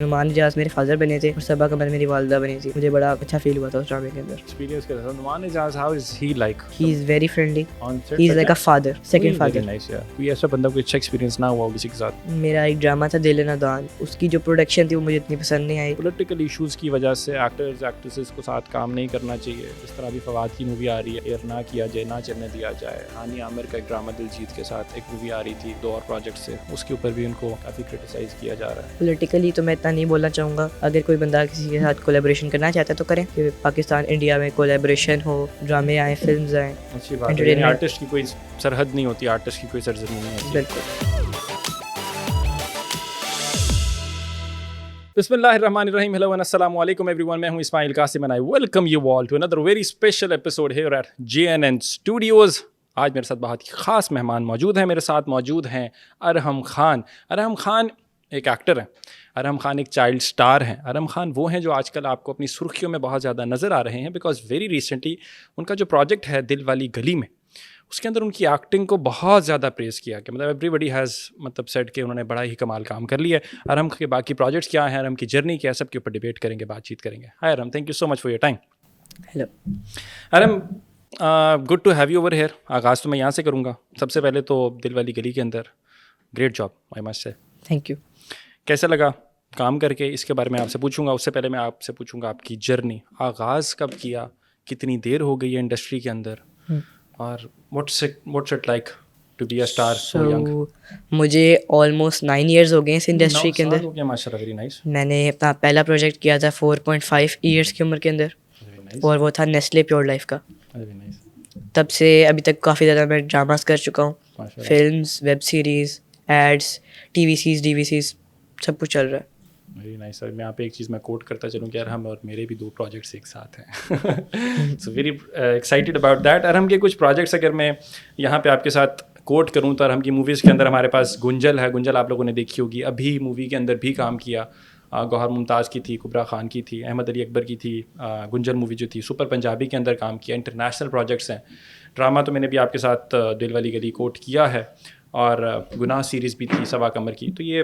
نعمان اجاز میرے فادر بنے تھے اور صبا قمر میری والدہ بنی تھی. مجھے بڑا اچھا فیل ہوا تھا اس ڈرامے کے اندر. ایکسپیرینس کے ساتھ Noman Ijaz how is he like he is very friendly. On set he is like a father, second father. Nice یار. کوئی ایسا بندہ کوئی اچھا ایکسپیرینس نہ ہوا ہو کسی کے ساتھ؟ میرا ایک ڈرامہ تھا دل نادان, اس کی جو پروڈکشن تھی وہ مجھے اتنی پسند نہیں آئی. پولیٹیکل ایشوز کی وجہ سے ایکٹرز ایکٹریسز کو ساتھ کام نہیں کرنا چاہیے. جس طرح ابھی فواد کی مووی آ رہی ہے, ایئر نہ کیا جائے, نہ چلنے دیا جائے. ہانی عامر کا ایک ڈرامہ دلجیت کے ساتھ ایک مووی آ رہی تھی 2 اور پروجیکٹ سے, اس کے اوپر بھی ان کو کافی کرٹیسائز کیا جا رہا ہے. پولیٹیکلی تو میں اتنا نہیں بولنا چاہوں گا. اگر کوئی بندہ کسی کے ساتھ کولیبریشن کرنا چاہتا ہے تو کریں, کہ پاکستان انڈیا میں کولیبریشن ہو, ڈرامے آئیں, فلمز آئیں. اچھی بات ہے. آرٹسٹ کی کوئی سرحد نہیں ہوتی, آرٹسٹ کی کوئی سرزمین نہیں ہوتی. بالکل. بسم اللہ الرحمن الرحیم. ہیلو اینڈ السلام علیکم ایوری ون. میں ہوں Ismail Qasim and I welcome you all to another very special episode here at JNN studios. آج میرے ساتھ بہت ہی خاص مہمان موجود ہیں. میرے ساتھ موجود ہیں ارحم خان. ارحم خان ایک ایکٹر ہیں. ارحم خان ایک چائلڈ سٹار ہیں. ارحم خان وہ ہیں جو آج کل آپ کو اپنی سرخیوں میں بہت زیادہ نظر آ رہے ہیں, بیکاز ویری ریسنٹلی ان کا جو پروجیکٹ ہے دل والی گلی میں, اس کے اندر ان کی ایکٹنگ کو بہت زیادہ پریز کیا کہ مطلب ایوری بڈی ہیز سیٹ کہ انہوں نے بڑا ہی کمال کام کر لیا ہے. ارحم کے باقی پروجیکٹس کیا ہیں, ارحم کی جرنی کیا ہے, سب کے اوپر ڈیبیٹ کریں گے, بات چیت کریں گے. Hi Arham, thank you so much for your time. Hello Arham, good to have you over here. آغاز تو میں یہاں سے کروں گا. سب سے پہلے تو دل والی گلی کے اندر great job, I must say. Thank you. کیسا لگا کام کر کے, اس کے بارے میں آپ سے پوچھوں گا. اس سے پہلے میں آپ سے پوچھوں گا آپ کی جرنی, آغاز کب کیا, کتنی دیر ہو گئی ہے انڈسٹری کے اندر, اور what's it like to be a star so young. مجھے آلموسٹ 9 ایئرس ہو گئے اس انڈسٹری کے اندر. ماشاء اللہ, ویری نائس. میں نے اپنا پہلا پروجیکٹ کیا تھا 4.5 ایئرس کی عمر کے اندر, اور وہ تھا نیسلے پیور لائف کا. تب سے ابھی تک کافی زیادہ میں ڈراماز کر چکا ہوں, films, web series, ads, TVCs, DVCs, سب کچھ چل رہا ہے. Very nice. میں یہاں پہ ایک چیز میں کوٹ کرتا چلوں کہ ارحم اور میرے بھی 2 پروجیکٹس ایک ساتھ ہیں. So very excited about that. Arham کے کچھ پروجیکٹس اگر میں یہاں پہ آپ کے ساتھ کوٹ کروں تو ارحم کی موویز کے اندر ہمارے پاس گنجل ہے. گنجل آپ لوگوں نے دیکھی ہوگی. ابھی مووی کے اندر بھی کام کیا, گوہر ممتاز کی تھی, کبرا خان کی تھی, احمد علی اکبر کی تھی. گنجل مووی جو تھی سپر پنجابی کے اندر کام کیا. انٹرنیشنل پروجیکٹس ہیں. ڈرامہ تو میں نے بھی آپ کے ساتھ دل والی گلی کوٹ کیا ہے, اور گناہ سیریز بھی تھی صبا قمر کی. تو یہ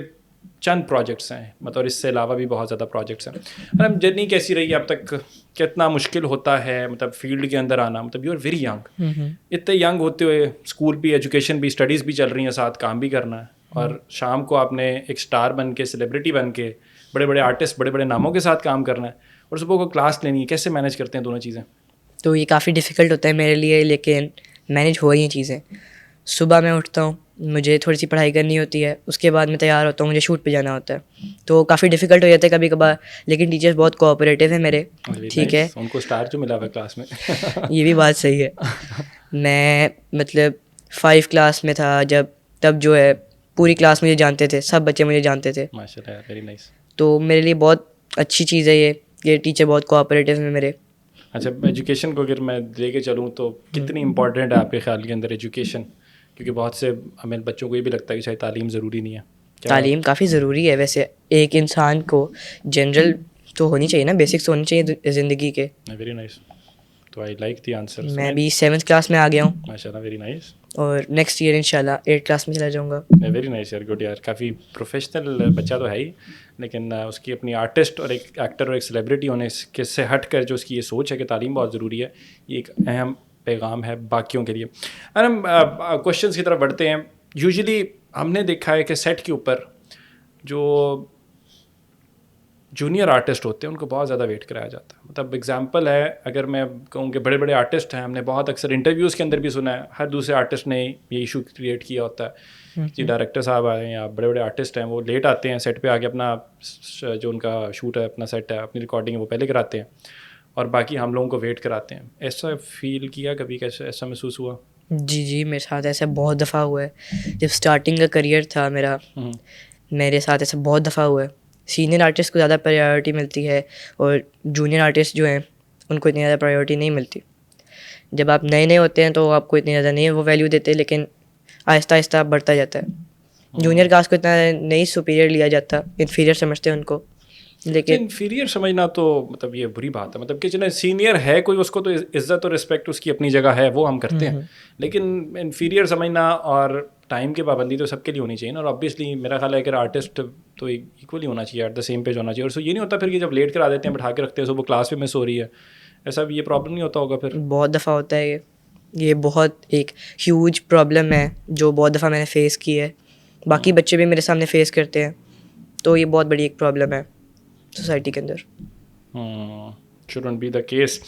چند پروجیکٹس ہیں, مطلب اس سے علاوہ بھی بہت زیادہ پروجیکٹس ہیں. ارحم, جرنی کیسی رہی اب تک؟ کتنا مشکل ہوتا ہے مطلب فیلڈ کے اندر آنا؟ مطلب یو آر ویری ینگ. اتنے ینگ ہوتے ہوئے اسکول بھی, ایجوکیشن بھی, اسٹڈیز بھی چل رہی ہیں, ساتھ کام بھی کرنا ہے, اور شام کو آپ نے ایک اسٹار بن کے, سیلیبریٹی بن کے, بڑے بڑے آرٹسٹ, بڑے بڑے ناموں کے ساتھ کام کرنا ہے, اور صبح کو کلاس لینی ہے. کیسے مینیج کرتے ہیں دونوں چیزیں؟ تو یہ کافی ڈیفیکلٹ ہوتا ہے میرے لیے, لیکن مینیج ہو رہی ہیں چیزیں. صبح میں اٹھتا ہوں, مجھے تھوڑی سی پڑھائی کرنی ہوتی ہے, اس کے بعد میں تیار ہوتا ہوں, مجھے شوٹ پہ جانا ہوتا ہے, تو کافی ڈیفیکلٹ ہو جاتا ہے کبھی کبھار. لیکن ٹیچرس بہت کوآپریٹیو ہیں میرے. ٹھیک ہے, ان کو اسٹار جو ملا ہوا کلاس میں. یہ بھی بات صحیح ہے. میں مطلب 5 کلاس میں تھا جب, تب جو ہے پوری کلاس مجھے جانتے تھے, سب بچے مجھے جانتے تھے. ماشاء اللہ, ویری نائس. تو میرے لیے بہت اچھی چیز ہے یہ ٹیچر بہت کوآپریٹیو ہیں میرے. اچھا, ایجوکیشن کو اگر میں لے کے چلوں تو کتنی امپورٹنٹ ہے آپ کے خیال کے اندر ایجوکیشن؟ کیونکہ بہت سے ہمیں بچوں کو یہ بھی لگتا ہے کہ شاید تعلیم ضروری نہیں ہے. تعلیم کافی ضروری ہے ویسے. ایک انسان کو جنرل تو ہونی چاہیے نا, بیسکس ہونی چاہیے زندگی کے. Very nice. تو آئی لائک دی آنسر. میں بھی 7th کلاس میں آ گیا ہوں ماشاء اللہ, ویری نائس. اور نیکسٹ ایئر انشاءاللہ 8th کلاس میں چلا جاؤں گا. ویری نائس یار, گڈ یار. کافی پروفیشنل بچہ تو ہے ہی, لیکن اس کی اپنی آرٹسٹ اور ایک ایکٹر اور ایک سیلیبریٹی ہونے کے سے ہٹ کر جو اس کی یہ سوچ ہے کہ تعلیم بہت ضروری ہے, یہ ایک اہم پیغام ہے باقیوں کے لیے. اور ہم کوشچنس کی طرف بڑھتے ہیں. یوزلی ہم نے دیکھا ہے کہ سیٹ کے اوپر جو جونیئر آرٹسٹ ہوتے ہیں ان کو بہت زیادہ ویٹ کرایا جاتا ہے. مطلب اگزامپل ہے, اگر میں کہوں کہ بڑے بڑے آرٹسٹ ہیں, ہم نے بہت اکثر انٹرویوز کے اندر بھی سنا ہے, ہر دوسرے آرٹسٹ نے یہ ایشو کریٹ کیا ہوتا ہے کہ ڈائریکٹر صاحب آئے ہیں یا بڑے بڑے آرٹسٹ ہیں, وہ لیٹ آتے ہیں سیٹ پہ آ کے, اپنا جو ان کا شوٹ ہے, اپنا سیٹ ہے, اپنی ریکارڈنگ ہے وہ پہلے کراتے ہیں, اور باقی ہم لوگوں کو ویٹ کراتے ہیں. ایسا فیل کیا کبھی, کیسے ایسا محسوس ہوا؟ جی میرے ساتھ ایسا بہت دفعہ ہوا ہے. جب اسٹارٹنگ کا کریئر تھا میرا, میرے ساتھ ایسا بہت دفعہ ہوا ہے. سینئر آرٹسٹ کو زیادہ پرائیورٹی ملتی ہے, اور جونیئر آرٹسٹ جو ہیں ان کو اتنی زیادہ پرائیورٹی نہیں ملتی. جب آپ نئے نئے ہوتے ہیں تو آپ کو اتنی زیادہ نہیں وہ ویلیو دیتے, لیکن آہستہ آہستہ بڑھتا جاتا ہے. جونیئر کاسٹ کو اتنا نہیں سپیریئر لیا جاتا, انفیریئر سمجھتے ہیں ان کو. لیکن انفیریئر سمجھنا تو مطلب یہ بری بات ہے. مطلب کہ چلیں سینئر ہے کوئی, اس کو تو عزت اور رسپیکٹ اس کی اپنی جگہ ہے, وہ ہم کرتے ہیں. لیکن انفیریئر سمجھنا اور ٹائم کی پابندی تو سب کے لیے ہونی چاہیے نا, اور obviously میرا خیال ہے کہ آرٹسٹ تو ایکولی ہونا چاہیے, ایٹ دا سیم پیج ہونا چاہیے. اور سو یہ نہیں ہوتا پھر کہ جب لیٹ کرا دیتے ہیں بٹھا کے رکھتے ہیں, سو وہ کلاس میں مس ہو رہی ہے, ایسا بھی یہ پرابلم نہیں ہوتا ہوگا پھر؟ بہت دفعہ ہوتا ہے یہ بہت ایک ہیوج پرابلم ہے جو بہت دفعہ میں نے فیس کی ہے, باقی بچے بھی میرے سامنے فیس کرتے ہیں, تو یہ بہت بڑی ایک پرابلم ہے سوسائٹی کے اندر. Shouldn't be the case.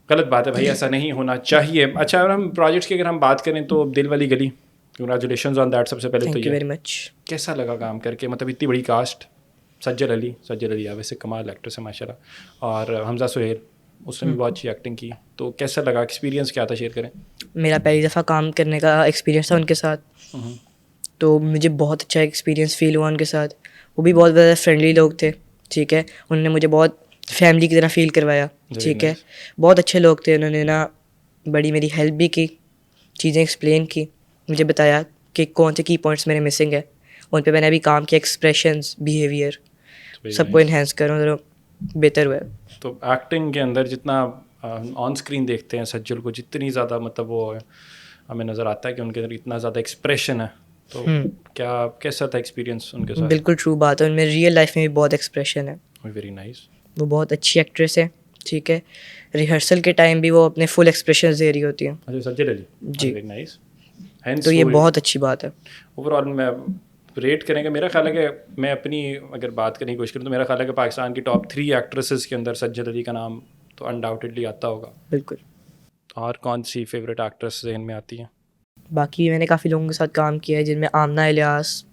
غلط بات ہے بھائی, ایسا نہیں ہونا چاہیے. اچھا, اگر ہم پروجیکٹس کی اگر ہم بات کریں تو دل والی گلی, کنگریچولیشنز آن دیٹ. سب سے پہلے تو تھینک یو ویری مچ. کیسا لگا کام کر کے, مطلب اتنی بڑی کاسٹ, سجل علی ویسے کمال ایکٹرس ہے ماشاء اللہ, اور حمزہ سہیل, اس نے بھی بہت اچھی ایکٹنگ کی, تو کیسا لگا, ایکسپیرینس کیا تھا, شیئر کریں. میرا پہلی دفعہ کام کرنے کا ایکسپیرینس تھا ان کے ساتھ, تو مجھے بہت اچھا ایکسپیرینس فیل ہوا ان کے ساتھ. وہ بھی بہت زیادہ فرینڈلی لوگ تھے, ٹھیک ہے, انہوں نے مجھے بہت فیملی کی طرح فیل کروایا, ٹھیک ہے, بہت اچھے لوگ تھے. انہوں نے نا بڑی میری ہیلپ بھی کی, چیزیں ایکسپلین کی, مجھے بتایا کہ کون سے کی پوائنٹس میرے مسنگ ہے, ان پہ میں نے ابھی کام کیا, ایکسپریشنز, بیہیویئر, سب کو انہینس کروں ذرا بہتر ہوا. تو ایکٹنگ کے اندر جتنا آن اسکرین دیکھتے ہیں سجل کو, جتنی زیادہ مطلب وہ ہمیں نظر آتا ہے کہ ان کے اندر اتنا زیادہ ایکسپریشن ہے, تو کیا کیسا تھا ایکسپیرینس ان کے ساتھ؟ بالکل ٹرو بات ہے, ان میں ریئل لائف میں بھی بہت ایکسپریشن ہے. Very nice. وہ بہت اچھی ایکٹریس ہے, ٹھیک ہے, ریہرسل کے ٹائم بھی وہ اپنے فل ایکسپریشنز دے رہی ہوتی ہیں. اچھا, سجل علی جی, ویری نائس. تو یہ بہت اچھی بات ہے. اوور آل میں ریٹ کریں گے, میرا خیال ہے کہ میں اپنی اگر بات کرنے کی کوشش کروں تو میرا خیال ہے کہ پاکستان کی ٹاپ 3 ایکٹریسز کے اندر سجل علی کا نام تو انڈاؤٹیڈلی آتا ہوگا. بالکل. اور کون سی فیوریٹ ایکٹریس ذہن میں آتی ہیں؟ باقی میں نے کافی لوگوں کے ساتھ کام کیا ہے, جن میں آمنہ الیاس,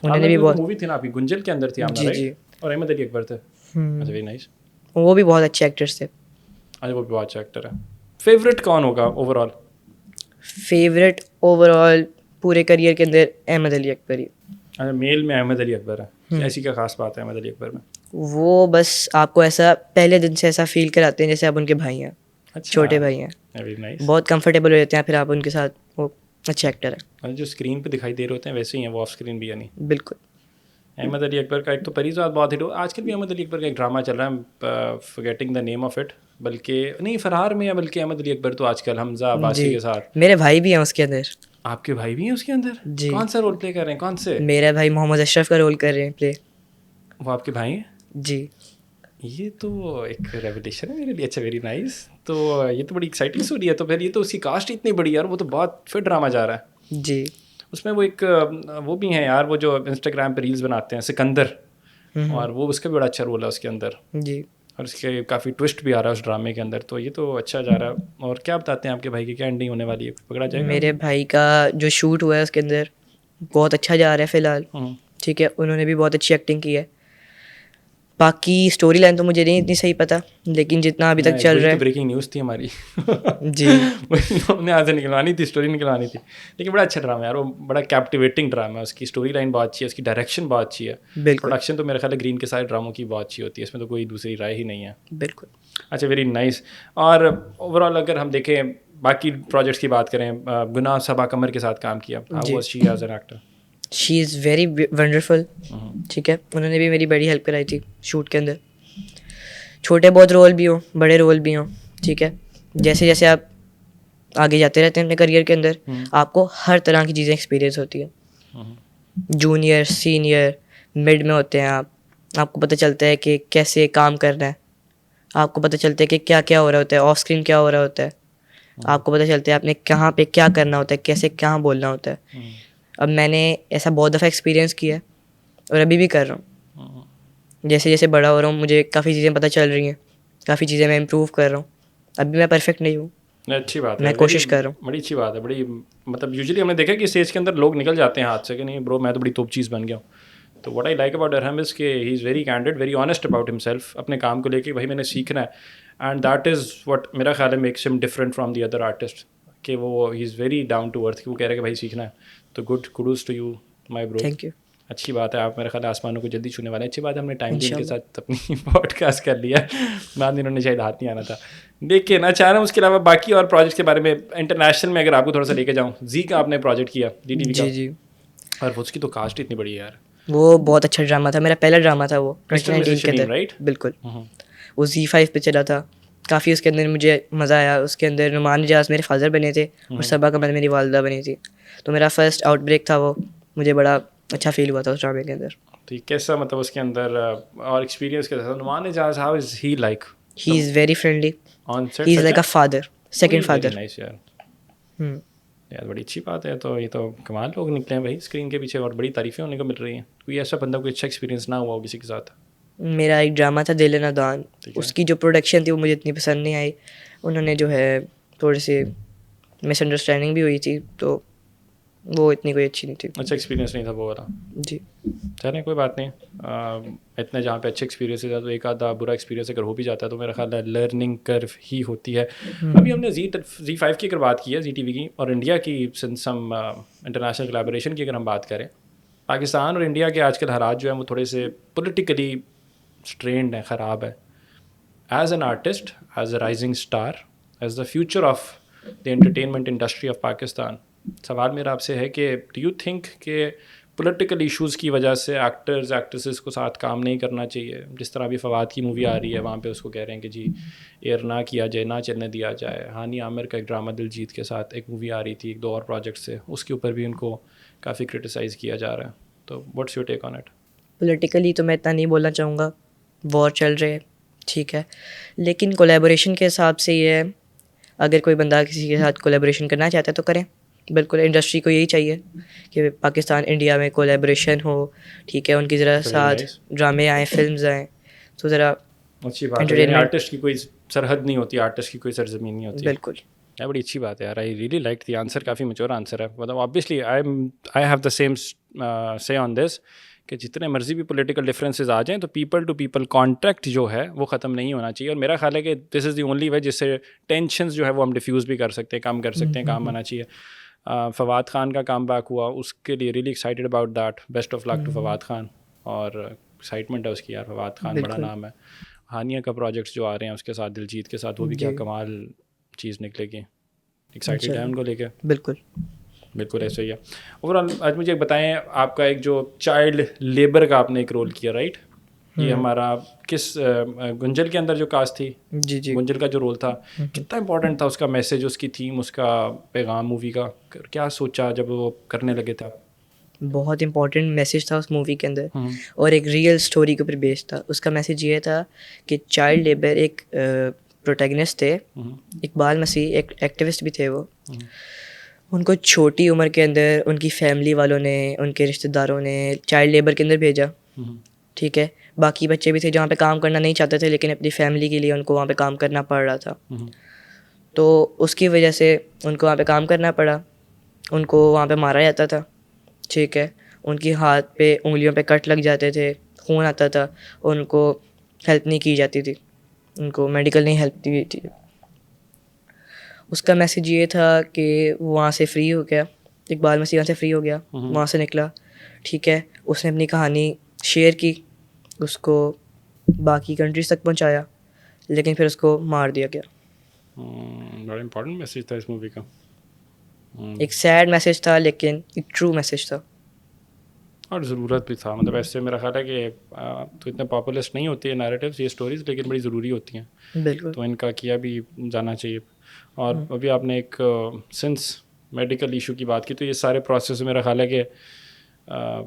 انہوں نے بھی بہت مووی تھی نا ابھی گنجل کے اندر تھی آمنہ, جی, اور احمد علی اکبر تھے. اچھا, ویری نائس. وہ بھی بہت اچھے ایکٹرس تھے. اچھا, وہ بھی بہت اچھا ایکٹر ہے. فیوریٹ کون ہوگا over all? Favourite over all پورے کریئر کے اندر احمد علی اکبر ہی. اچھا, میل میں احمد علی اکبر ہے, ایسی کیا خاص بات ہے احمد علی اکبر میں؟ وہ بس آپ کو ایسا پہلے دن سے ایسا فیل کراتے ہیں جیسے آپ ان کے بھائی ہیں, چھوٹے بھائی ہیں, بہت کمفرٹیبل ہو جاتے ہیں پھر آپ ان کے ساتھ. وہ اچھے ایکٹر ہیں, جو اسکرین پہ دکھائی دے رہے ہوتے ہیں ویسے ہی ہیں وہ آف اسکرین بھی, یعنی بالکل. احمد علی اکبر کا ایک تو پریزاد بہت ہٹ ہو, آج کل بھی احمد علی اکبر کا ایک ڈرامہ چل رہا ہے, forgetting the name of it, بلکہ نہیں فرار میں ہے, بلکہ احمد علی اکبر تو آج کل حمزہ عباسی کے ساتھ. میرے بھائی بھی ہیں اس کے اندر. آپ کے بھائی بھی ہیں اس کے اندر؟ جی. کون سا رول پلے کر رہے ہیں, کون سے؟ میرا بھائی محمد اشرف کا رول کر رہے ہیں پلے. وہ آپ کے بھائی ہیں؟ جی. یہ تو ایک ریولیشن ہے میرے لیے. اچھا, ویری نائس. تو یہ تو بڑی ایکسائٹنگ اسٹوری ہے. تو پھر یہ تو اس کی کاسٹ اتنی بڑی ہے یار, وہ تو بہت پھر ڈرامہ جا رہا ہے. جی. اس میں وہ ایک وہ بھی ہیں یار, وہ جو انسٹاگرام پہ ریلز بناتے ہیں, سکندر, اور وہ اس کا بھی بڑا اچھا رول ہے اس کے اندر. جی. اور اس کے کافی ٹوسٹ بھی آ رہا ہے اس ڈرامے کے اندر, تو یہ تو اچھا جا رہا ہے. اور کیا بتاتے ہیں آپ کے بھائی کی کیا اینڈنگ ہونے والی ہے, پکڑا جائے گا؟ میرے بھائی کا جو شوٹ ہوا ہے اس کے اندر بہت اچھا جا رہا ہے فی الحال, ٹھیک ہے, انہوں نے بھی بہت اچھی ایکٹنگ کی ہے. باقی اسٹوری لائن تو مجھے نہیں اتنی صحیح پتہ, لیکن جتنا ابھی تک چل رہا ہے. بریکنگ نیوز تھی ہماری. جی. ہم نے آج سے نکلوانی تھی, اسٹوری نکلوانی تھی, لیکن بڑا اچھا ڈرامہ ہے یار, وہ بڑا کیپٹیویٹنگ ڈرامہ ہے. اس کی اسٹوری لائن بہت اچھی ہے, اس کی ڈائریکشن بہت اچھی ہے. بالکل. پروڈکشن تو میرے خیال ہے گرین کے سارے ڈراموں کی بہت اچھی ہوتی ہے, اس میں تو کوئی دوسری رائے ہی نہیں ہے. بالکل. اچھا, ویری نائس. اور اوور آل اگر ہم دیکھیں باقی پروجیکٹس کی بات کریں, گناہ صبا قمر کے ساتھ کام کیا, how was she as an actor? She is very wonderful, ٹھیک ہے, انہوں نے بھی میری بڑی ہیلپ کرائی تھی شوٹ کے اندر. چھوٹے بہت رول بھی ہوں, بڑے رول بھی ہوں, ٹھیک ہے, جیسے جیسے آپ آگے جاتے رہتے ہیں اپنے کریئر کے اندر, آپ کو ہر طرح کی چیزیں ایکسپیرینس ہوتی ہیں. جونیئر, سینئر, مڈ میں ہوتے ہیں آپ کو پتہ چلتا ہے کہ کیسے کام کرنا ہے, آپ کو پتہ چلتا ہے کہ کیا کیا ہو رہا ہوتا ہے, آف اسکرین کیا ہو رہا ہوتا ہے, آپ کو پتہ چلتا ہے آپ نے کہاں پہ کیا کرنا ہوتا ہے, کیسے کہاں بولنا ہوتا ہے. اب میں نے ایسا بہت دفعہ ایکسپیرینس کیا ہے اور ابھی بھی کر رہا ہوں. جیسے جیسے بڑا ہو رہا ہوں مجھے کافی چیزیں پتہ چل رہی ہیں, کافی چیزیں میں امپروو کر رہا ہوں. ابھی میں پرفیکٹ نہیں ہوں, اچھی بات ہے, میں کوشش کر رہا ہوں. بڑی اچھی بات ہے. بڑی مطلب یوزلی ہم نے دیکھا کہ اسٹیج کے اندر لوگ نکل جاتے ہیں ہاتھ سے کہ نہیں برو میں تو بڑی توپ چیز بن گیا ہوں. تو what I like about Arham is کہ he is very candid, very honest about himself, اپنے کام کو لے کے بھائی میں نے سیکھنا ہے. اینڈ دیٹ از واٹ میرا خیال ہے makes him different from the other artist, کہ وہ he is very down to earth, کہ وہ کہہ رہے کہ بھائی سیکھنا ہے. تو good kudos to you my bro. Thank you. اچھی بات ہے, آپ میرے خیال آسمانوں کو جلدی چھونے والے ہیں. اچھی بات ہے ہم نے ٹائم بھی ان کے ساتھ اپنی پوڈ کاسٹ کر لیا, بعد میں انہوں نے شاید ہاتھ نہیں آنا تھا. لیکن چاہ رہا ہوں اس کے علاوہ باقی اور پروجیکٹ کے بارے میں انٹرنیشنل میں اگر آپ کو تھوڑا سا لے کے جاؤں, زی کا آپ نے پروجیکٹ کیا, ڈی ٹی وی کا. جی. اور اس کی تو کاسٹ اتنی بڑی ہے یار, وہ بہت اچھا ڈرامہ تھا, میرا پہلا ڈرامہ تھا وہ 2019 کے اندر. بالکل, وہ زی 5 پہ چلا تھا, کافی اس کے اندر مجھے مزہ آیا. اس کے اندر نعمان اجاز میرے فادر بنے تھے اور صبا کمال میری والدہ بنی تھی. تو میرا فرسٹ آؤٹ بریک تھا وہ, مجھے بڑا اچھا فیل ہوا تھا اس ڈرامے کے اندر. ٹھیک, کیسا مطلب اس کے اندر اور ایکسپیرینس کیسا تھا؟ Noman Ijaz, how is he like? He is very friendly, on set he is like a father, second father. Nice یار, یار بڑی اچھی بات ہے. تو یہ تو کمال لوگ نکلے ہیں بھائی اسکرین کے پیچھے, اور بڑی تعریفیں ہونے کو مل رہی ہیں. کوئی ایسا بندہ کوئی اچھا ایکسپیرینس نہ ہوا ہو کسی کے ساتھ؟ میرا ایک ڈرامہ تھا دل نادان, اس کی جو پروڈکشن تھی وہ مجھے اتنی پسند نہیں آئی. انہوں نے جو ہے تھوڑی سی مس انڈرسٹینڈنگ بھی ہوئی تھی, تو وہ اتنی کوئی اچھی نہیں تھی. اچھا ایکسپیرینس نہیں تھا وہ والا؟ جی چلیں کوئی بات نہیں. اتنے جہاں پہ اچھے ایکسپیرینس ہے تو ایک آدھا برا ایکسپیرینس اگر ہو بھی جاتا ہے تو میرا خیال ہے لرننگ کرو ہی ہوتی ہے. ابھی ہم نے زی5 کی اگر بات کی ہے, زی ٹی وی کی اور انڈیا کی, سنس ہم انٹرنیشنل کلیبوریشن کی اگر ہم بات کریں, پاکستان اور انڈیا کے آج کل حالات جو ہیں وہ تھوڑے سے پولیٹیکلی اسٹرینڈ ہیں, خراب ہے. As an artist, as a rising star, as the future of the entertainment industry of Pakistan, سوال میرا آپ سے ہے کہ ڈو یو تھنک کہ پولیٹیکل ایشوز کی وجہ سے ایکٹرز ایکٹریسز کو ساتھ کام نہیں کرنا چاہیے؟ جس طرح ابھی فواد کی مووی آ رہی ہے, وہاں پہ اس کو کہہ رہے ہیں کہ جی ایئر نہ کیا جائے, نہ چلنے دیا جائے. ہانی عامر کا ایک ڈرامہ دلجیت کے ساتھ ایک مووی آ رہی تھی, ایک دو اور پروجیکٹ سے, اس کے اوپر بھی ان کو کافی کرٹیسائز کیا جا رہا ہے. تو what's your take on it? Politically تو میں اتنا نہیں بولنا چاہوں گا, وار چل رہے, ٹھیک ہے, لیکن کولیبوریشن کے حساب سے یہ ہے, اگر کوئی بندہ کسی کے ساتھ کولیبوریشن کرنا چاہتا ہے تو کریں. بالکل انڈسٹری کو یہی چاہیے کہ پاکستان انڈیا میں کولیبوریشن ہو, ٹھیک ہے, ان کی ذرا ساتھ ڈرامے آئیں, فلمز آئیں, تو ذرا اچھی بات ہے. یعنی آرٹسٹ کی کوئی سرحد نہیں ہوتی, آرٹسٹ کی کوئی سرزمین نہیں ہوتی. بالکل, یہ بڑی اچھی بات ہے یار. I really like the answer, coffee mature answer ہے. مطلب obviously I have the same سے آن دس کہ جتنے مرضی بھی پولیٹیکل ڈفرینسز آ جائیں تو پیپل ٹو پیپل کانٹیکٹ جو ہے وہ ختم نہیں ہونا چاہیے. اور میرا خیال ہے کہ دس از دی اونلی وے جس سے ٹینشنز جو ہے وہ ہم ڈیفیوز بھی کر سکتے ہیں, کم کر سکتے ہیں, کام آنا چاہیے. فواد خان کا کام بیک ہوا, اس کے لیے really excited about that. Best of luck to Fawad Khan, اور ایکسائٹمنٹ ہے اس کی یار. فواد خان بڑا نام ہے. ہانیہ کا پروجیکٹس جو آ رہے ہیں اس کے ساتھ, دلجیت کے ساتھ, وہ بھی کیا کمال چیز نکلے گی. ایکسائٹیڈ ہے ان کو لے کے؟ بالکل بالکل ایسا ہی ہے. اوور آل آج مجھے بتائیں, آپ کا ایک جو چائلڈ لیبر کا آپ نے ایک رول کیا, رائٹ؟ یہ ہمارا کس گنجل کے اندر جو کاسٹ تھی, جی جی, گنجل کا جو رول تھا, کتنا امپورٹنٹ تھا اس کا میسج, اس کی تھیم, اس کا پیغام مووی کا؟ کیا سوچا جب وہ کرنے لگے تھے آپ؟ بہت امپورٹنٹ میسج تھا اس مووی کے اندر, اور ایک ریئل اسٹوری کے اوپر بیسڈ تھا. اس کا میسج یہ تھا کہ چائلڈ لیبر ایک پروٹیگنسٹ تھے, اقبال مسیح, ایک ایکٹیوسٹ بھی تھے وہ. ان کو چھوٹی عمر کے اندر ان کی فیملی والوں نے, ان کے رشتہ داروں نے چائلڈ لیبر کے اندر بھیجا, ٹھیک ہے. باقی بچے بھی تھے جہاں پہ کام کرنا نہیں چاہتے تھے, لیکن اپنی فیملی کے لیے ان کو وہاں پہ کام کرنا پڑ رہا تھا. تو اس کی وجہ سے ان کو وہاں پہ کام کرنا پڑا. ان کو وہاں پہ مارا جاتا تھا, ٹھیک ہے. ان کی ہاتھ پہ انگلیوں پہ کٹ لگ جاتے تھے, خون آتا تھا, اور ان کو ہیلپ نہیں کی جاتی تھی, ان کو میڈیکل نہیں ہیلپ دی تھی. اس کا میسیج یہ تھا کہ وہاں سے فری ہو گیا, اقبال مسیح وہاں سے فری ہو گیا, وہاں سے نکلا, ٹھیک ہے. اس نے اپنی کہانی شیئر کی, اس کو باقی کنٹریز تک پہنچایا, لیکن پھر اس کو مار دیا گیا. بڑا امپورٹنٹ میسیج تھا اس مووی کا. ایک سیڈ میسیج تھا, لیکن ایک ٹرو میسیج تھا, اور ضرورت بھی تھا. مطلب ایسے میرا خیال ہے کہ تو اتنے پاپولرسٹ نہیں ہوتی ہے نیریٹیوز, یہ اسٹوریز, لیکن بڑی ضروری ہوتی ہیں. بالکل, تو ان کا کیا بھی جانا چاہیے. اور ابھی آپ نے ایک سنس میڈیکل ایشو کی بات کی, تو یہ سارے پروسیس میرا خیال ہے کہ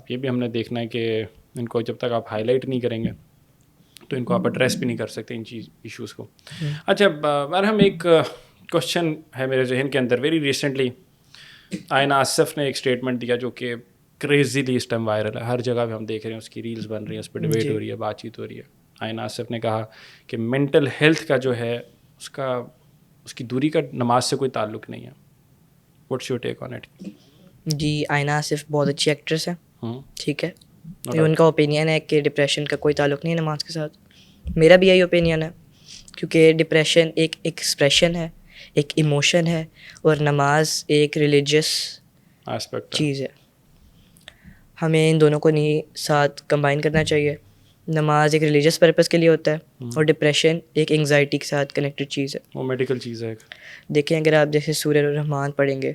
یہ بھی ہم نے دیکھنا ہے کہ ان کو جب تک آپ ہائی لائٹ نہیں کریں گے تو ان کو آپ ایڈریس بھی نہیں کر سکتے ان ایشوز کو. اچھا مرحم, ایک کوشچن ہے میرے ذہن کے اندر. ویری ریسنٹلی آئینہ آصف نے ایک اسٹیٹمنٹ دیا جو کہ کریزیلی اس ٹائم وائرل ہے, ہر جگہ پہ ہم دیکھ رہے ہیں, اس کی ریلز بن رہی ہیں, اس پہ ڈبیٹ ہو رہی ہے, بات چیت ہو رہی ہے. آئینہ آصف نے کہا کہ مینٹل ہیلتھ کا جو ہے اس کی دوری کا نماز سے کوئی تعلق نہیں ہے. What's your take on it? جی, آئینہ آصف بہت اچھی ایکٹریس ہے, ٹھیک ہے. یہ ان کا اوپینین ہے کہ ڈپریشن کا کوئی تعلق نہیں ہے نماز کے ساتھ. میرا بھی یہی اوپینین ہے, کیونکہ ڈپریشن ایک ایکسپریشن ہے, ایک ایموشن ہے, اور نماز ایک ریلیجیس چیز ہے. ہمیں ان دونوں کو نہیں ساتھ کمبائن کرنا چاہیے. نماز ایک ریلیجیس پرپز کے لیے ہوتا ہے, اور ڈپریشن ایک انگزائٹی کے ساتھ کنیکٹڈ چیز ہے, وہ میڈیکل چیز ہے. دیکھیں, اگر آپ جیسے سورہ الرحمان پڑھیں گے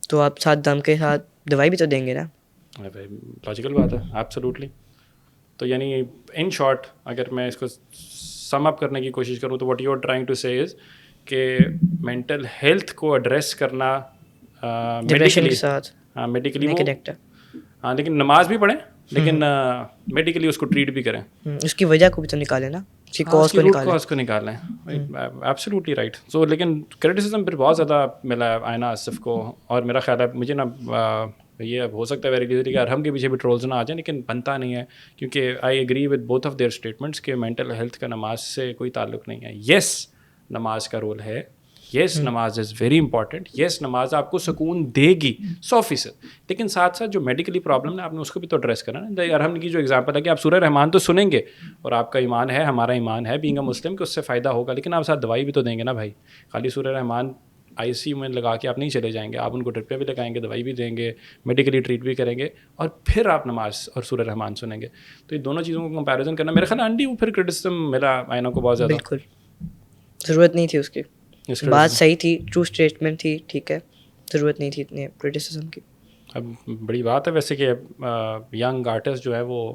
تو آپ ساتھ دم کے ساتھ دوائی بھی تو دیں گے نا. لاجیکل بات ہے, ایبسلیوٹلی. تو یعنی ان شارٹ اگر میں اس کو سم اپ کرنے کی کوشش کروں تو what you are trying to say is کہ مینٹل ہیلتھ کو ایڈریس کرنا میڈیکلی، ہاں میڈیکلی ہاں، لیکن نماز بھی پڑھیں لیکن میڈیکلی اس کو ٹریٹ بھی کریں، اس کی وجہ کو بھی تو نکالیں نا، اس کی کاز کو نکالیں. Absolutely right. سو لیکن کریٹیسزم پھر بہت زیادہ ملا ہے آئینہ آصف کو، اور میرا خیال ہے مجھے نا یہ ہو سکتا ہے ویری ایزیلی کہ ارحم کے پیچھے بھی ٹرولز نہ آ جائیں، لیکن بنتا نہیں ہے، کیونکہ I agree with both of their statements کہ مینٹل ہیلتھ کا نماز سے کوئی تعلق نہیں ہے. یس نماز کا رول ہے، یس نماز از ویری امپورٹنٹ، یس نماز آپ کو سکون دے گی 100%، لیکن ساتھ ساتھ جو میڈیکلی پرابلم ہے آپ نے اس کو بھی تو ایڈریس کرنا نا. ارحم کی جو ایگزامپل ہے کہ آپ سورہ رحمان تو سنیں گے اور آپ کا ایمان ہے، ہمارا ایمان ہے بینگ اے مسلم کہ اس سے فائدہ ہوگا، لیکن آپ ساتھ دوائی بھی تو دیں گے نا بھائی. خالی سورہ رحمان آئی سی یو میں لگا کے آپ نہیں چلے جائیں گے، آپ ان کو ڈرپیں بھی لگائیں گے، دوائی بھی دیں گے، میڈیکلی ٹریٹ بھی کریں گے، اور پھر آپ نماز اور سورہ رحمان سنیں گے. تو یہ دونوں چیزوں کو کمپیریزن کرنا میرے خیال انڈی پھر کرٹیسزم ملا آئینہ کو بہت زیادہ. بالکل ضرورت نہیں تھی اس کی، بات صحیح تھی، ٹرو اسٹیٹمنٹ تھی، ٹھیک ہے، ضرورت نہیں تھی اتنی کرٹیسزم کی. اب بڑی بات ہے ویسے کہ ینگ آرٹسٹ جو ہے وہ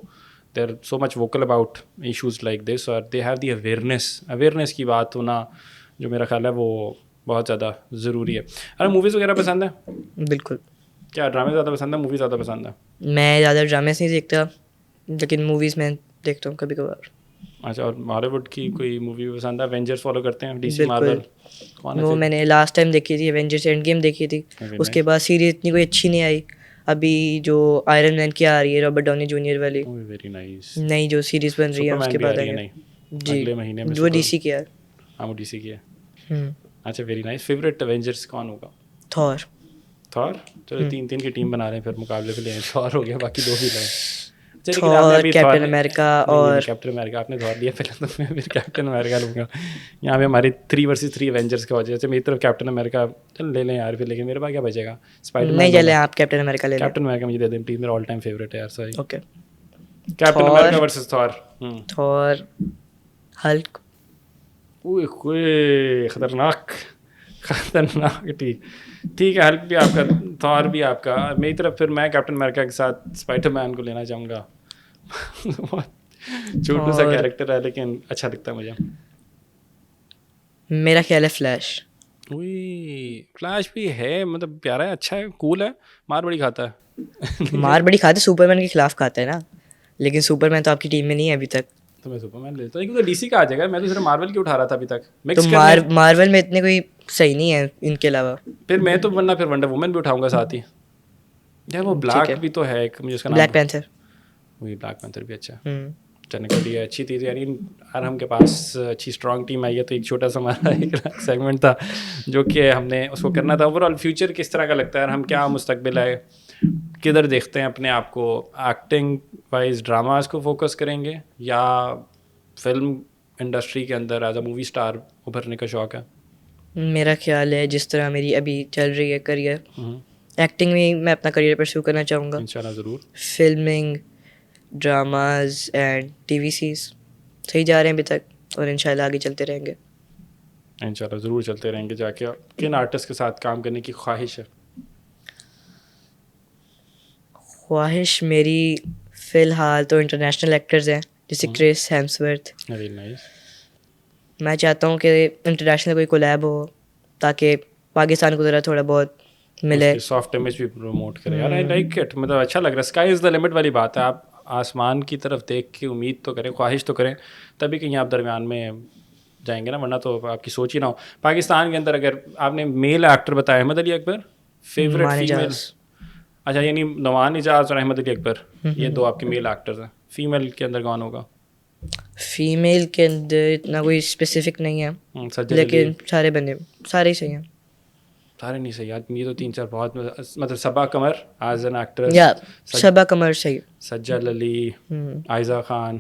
they are so much vocal about issues like this, اور دے ہیو دی اویئرنیس کی بات ہونا جو میرا خیال ہے وہ بہت زیادہ ضروری ہے. ارے موویز وغیرہ پسند ہے؟ بالکل. کیا ڈرامے زیادہ پسند ہے، موویز زیادہ پسند ہے؟ میں زیادہ ڈرامے نہیں دیکھتا، لیکن موویز میں دیکھتا ہوں کبھی کبھار. اچھا، اور ہالی ووڈ کی کوئی مووی پسند ہے؟ ایونجرس فالو کرتے ہیں، ڈی سی مارول؟ وہ میں نے لاسٹ ٹائم دیکھی تھی ایونجرس اینڈ گیم دیکھی تھی، اس کے بعد سیریز اتنی کوئی اچھی نہیں آئی. ابھی جو آئرن مین کی آ رہی ہے رابرٹ ڈاؤنی جونیئر والی نئی جو سیریز بن رہی ہے اس کے بعد آئے گی جی، اگلے مہینے میں. وہ ڈی سی کی ہے. ہاں وہ ڈی سی کی ہے. اچھا ویری نائس. فیوریٹ ایونجرس کون ہوگا؟ تھور. چلو 3 کی ٹیم بنا رہے ہیں پھر مقابلے پہ لیں. تھور ہو گیا، باقی 2 بھی لیں. تھور، کیپٹن امریکا. اور کیپٹن امریکا آپ نے تھور لیا پہلے، تو میں پھر کیپٹن امریکا لوں گا. یہاں پہ ہماری 3 versus 3 ایونجرس کی وجہ سے میری طرف کیپٹن امریکا چل لے لیں یار پھر، لیکن میرے پاس کیا بچے گا؟ Spider Man. نہیں چلے آپ کیپٹن امریکا لے لیں. کیپٹن امریکا مجھے دے دیں پلیز، میرا آل ٹائم فیوریٹ ہے یار. صحیح، اوکے. کیپٹن امریکا ورسز تھور. تھور، ہلک. اوئے ہوئے خطرناک. ٹھیک ہے، ہلک بھی آپ کا، تھور بھی آپ کا. میری طرف پھر میں کیپٹن امریکا کے ساتھ اسپائڈر مین کو لینا چاہوں گا. چھوٹو سا کیریکٹر ہے لیکن اچھا لگتا ہے مجھے. میرا خیال ہے فلیش. وہی فلیش بھی ہے، مطلب پیارا ہے، اچھا ہے، کول ہے، مار بڑی کھاتا ہے. مار بڑی کھاتا ہے، سپر مین کے خلاف کھاتا ہے نا، لیکن سپر مین تو آپ کی ٹیم میں نہیں ہے ابھی تک. تو میں سپر مین لیتا ہوں، ڈی سی کا آ جائے گا. میں تو صرف مارول کی اٹھا رہا تھا ابھی تک. تو مارول میں اتنے کوئی صحیح نہیں ہے ان کے علاوہ. پھر میں تو ورنہ پھر ونڈر وومن بھی اٹھاؤں گا ساتھ ہی. یار وہ بلیک بھی تو ہے ایک، مجھے اس کا نام بلیک پینتھر. وہی بلیک پینتھر بھی اچھا ہے. چلنے کے لیے اچھی تھی یعنی ارحم کے پاس اچھی اسٹرانگ ٹیم آئی ہے. تو ایک چھوٹا سا ہمارا ایک سیگمنٹ تھا جو کہ ہم نے اس کو کرنا تھا. اوور آل فیوچر کس طرح کا لگتا ہے ارحم، کیا مستقبل ہے، کدھر دیکھتے ہیں اپنے آپ کو؟ ایکٹنگ وائز ڈراماز کو فوکس کریں گے یا فلم انڈسٹری کے اندر ایز اے مووی اسٹار ابھرنے کا شوق ہے؟ میرا خیال ہے جس طرح میری ابھی چل رہی ہے کریئر، ایکٹنگ میں اپنا کریئر پرسیو کرنا چاہوں گا انشاءاللہ. ضرور. Filming, dramas and TVCs صحیح جا رہے ہیں ابھی تک، اور انشاءاللہ آگے چلتے رہیں گے. انشاءاللہ ضرور چلتے رہیں گے. جا کے کن آرٹسٹ کے ساتھ کام کرنے کی خواہش ہے؟ خواہش میری فی الحال تو انٹرنیشنل ایکٹرز ہیں جیسے کرس ہیمسورتھ. Very nice. میں چاہتا ہوں کہ انٹرنیشنل کوئی کولیب ہو تاکہ پاکستان کو ذرا تھوڑا بہت ملے، سافٹ امیج بھی پروموٹ کرے. یار آئی لائک اٹ، مطلب اچھا لگ رہا ہے. اسکائی از دا لمٹ والی بات ہے. آپ آسمان کی طرف دیکھ کے امید تو کریں، خواہش تو کریں، تبھی کہیں آپ درمیان میں جائیں گے نا، ورنہ تو آپ کی سوچ ہی نہ ہو. پاکستان کے اندر اگر آپ نے میل ایکٹر بتایا احمد علی اکبر، فیوریٹ فیمیل؟ اچھا، یعنی نوان اجاز اور احمد علی اکبر یہ 2 آپ کے میل ایکٹرز ہیں. فیمیل کے اندر کون ہوگا؟ فیمیل کے اندر اتنا کوئی اسپیسیفک نہیں ہے، لیکن سارے بندے سارے ہی صحیح ہیں. سارے نہیں صحیح آدمی، یہ تو 4-5 بہت، مطلب صبا قمر ایز این ایکٹریس، یا صبا قمر صحیح، سجل علی، عائزہ خان،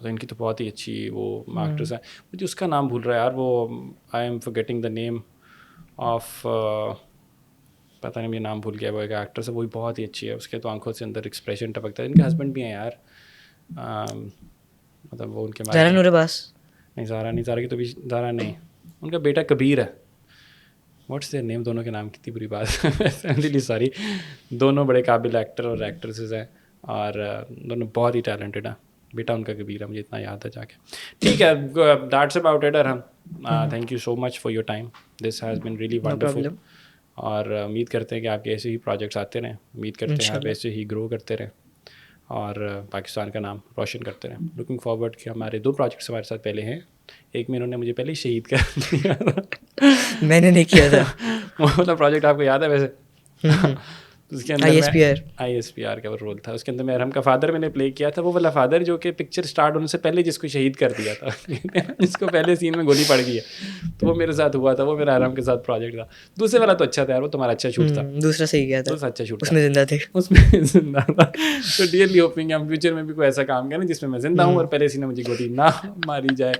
ان کی تو بہت ہی اچھی وہ ایکٹریس ہیں. مجھے اس کا نام بھول رہا ہے یار، وہ I am forgetting the name of, پتہ نہیں مجھے نام بھول گیا. وہ ایک ایکٹریس ہے، وہ بھی بہت ہی اچھی ہے. اس کے تو آنکھوں سے اندر ایکسپریشن ٹپکتا ہے. ان کے ہسبینڈ بھی ہیں یار، مطلب وہ ان کے زہرا نور عباس. نہیں، زہرا نہیں، زہرا کی تو بھی زہرا نہیں، ان کا بیٹا کبیر ہے. What's their name? دونوں کے نام کتنی بری بات ہے. سوری، دونوں بڑے قابل ایکٹر اور ایکٹریسز ہیں، اور دونوں بہت ہی ٹیلنٹڈ ہیں. بیٹا ان کا کبیر ہے, مجھے اتنا یاد ہے جا کے. ٹھیک ہے, that's about it Arham. Thank you so much for your time, this has been really wonderful. اور امید کرتے ہیں کہ آپ کے ایسے ہی پروجیکٹس آتے رہیں, امید کرتے ہیں آپ ایسے ہی گرو کرتے رہیں اور پاکستان کا نام روشن کرتے رہیں. لوکنگ فارورڈ کہ ہمارے 2 پروجیکٹس ہمارے ساتھ پہلے ہیں. ایک میں انہوں نے مجھے پہلے ہی شہید کر دیا تھا, میں نے نہیں کیا تھا وہ والا پروجیکٹ آپ کو یاد ہے ویسے؟ اس کے اندر ISPR کا وہ رول تھا, اس کے اندر میں ارحم کا فادر میں نے پلے کیا تھا, وہ والا فادر جو کہ پکچر اسٹارٹ ہونے سے پہلے جس کو شہید کر دیا تھا, جس کو پہلے سین میں گولی پڑ گئی ہے, تو وہ میرے ساتھ ہوا تھا. وہ میرا ارحم کے ساتھ پروجیکٹ تھا. دوسرے والا تو اچھا تھا یار, وہ تمہارا اچھا شوٹ تھا. دوسرا صحیح گیا تھا, اچھا شوٹ, اس میں زندہ تھے, اس میں زندہ تھا. تو ڈیئرلی ہوپنگ ہم فیوچر میں بھی کوئی ایسا کام کریں جس میں میں زندہ ہوں اور پہلے سین میں مجھے گولی نہ ماری جائے.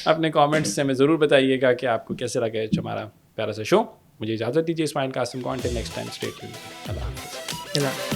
اپنے کامنٹس سے ہمیں ضرور بتائیے گا کہ آپ کو کیسے لگا ہمارا پیارا سا شو. مجھے اجازت دیجیے اسماعیل قاسم کو, until next time stay tuned. اللہ حافظ.